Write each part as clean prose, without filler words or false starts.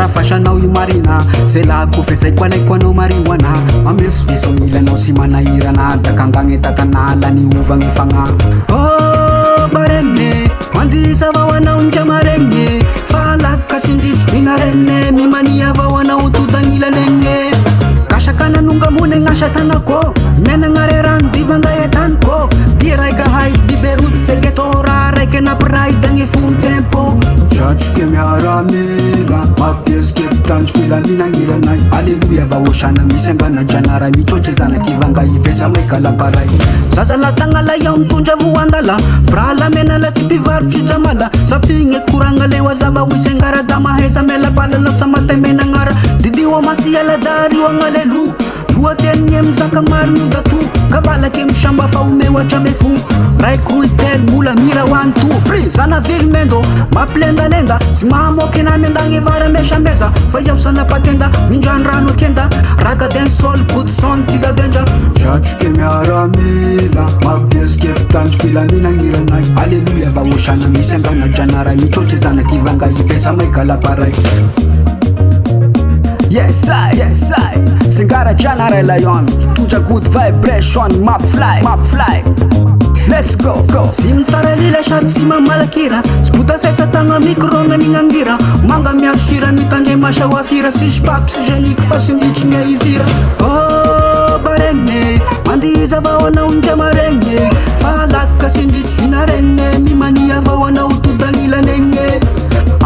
fashanao io marina se la kofesay koalaiko anao mariwana mamesomeso ilanao sy manahirana dakangagny tatanala ny ovagny fagna Bareny mandiza avao anao ndra maregny fa laka sinditsy minarene mimania avao anao totangilanegny kasaka nanonga mone gn'asa tanako menagna rano divanga etaniko di raika hay di beruty seketora raiky nampiraidagny fony tempo satroke miaramila mapiezike mpitandro filaminagniranay aleluia vaosana misy anganajanara mitrotry zanaky vanga ivesa maikalaparay zazalatagna iaho mitondra voandala bralamena tsy mpivarotry jamala safigny koragna leo azava hoisengara da maheza melapalalau samatemenagnara didio masialadari ognalelu loatenigny mizaka marigny datu kavalaky misamba fa omeoatra me fo raiky roiter mola mira one two free zana vilmendo mampilendalenda sy mahamoky na miandagny vara mesameza fa iaho sanapatenda mindrany rano akenda raga den sol good son tidadendra satroke miaramila mapiezike mpitandro filaminagniranay aleluia vaosana misy anganajanara mitrotry zanaky ivanga ivesa maikalaparay Yes I Sengara Janare Lion Tunja good vibration map fly Let's go Simtara lila shat sima malakira Sputa fesa tanga mikronga ningangira Manga miarshira mitanje masha wafira Sish pap si jenik fasindich nya ivira Bareny mandiza vaona unja marenye Falaka sindich inarene mimania vaona utudangila nenge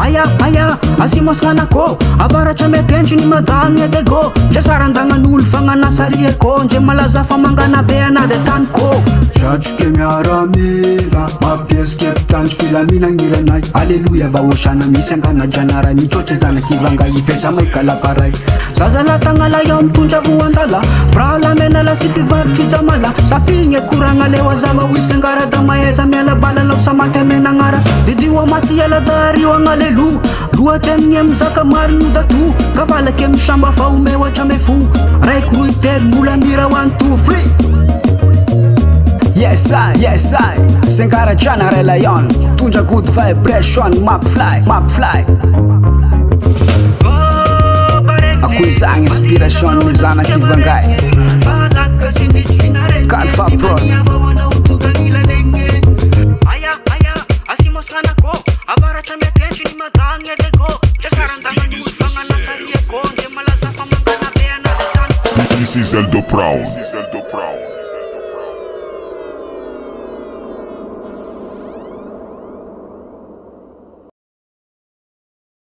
Aya asimoskanako avaratra metendry ny madagny adego ndra sarandagnan'olo fagnanasarieko ndre malaza fa mangana be anady ataniko satroke miaramila mapiezike mpitandro filaminagniranay aleluia vaosana misy anganajanara mitrotry zanaky ivanga ivesa maikalaparay zazalatagna iaho mitondra voandala bralamena tsy mpivarotry jamala safigny koragna leo azava hoisengara da maheza mialabalanao samatemenagnara didio masialadari ognalelu loatenigny mizaka marigny datu kavalaky misamba fa omeoatra me fo raiky roiter mola mira one two free Yes I Sengara Janare Lion Tunja good vibration map fly Ako izagny inspiration ny zanaky ivangay Kalfa Pro This is Eldo Proud.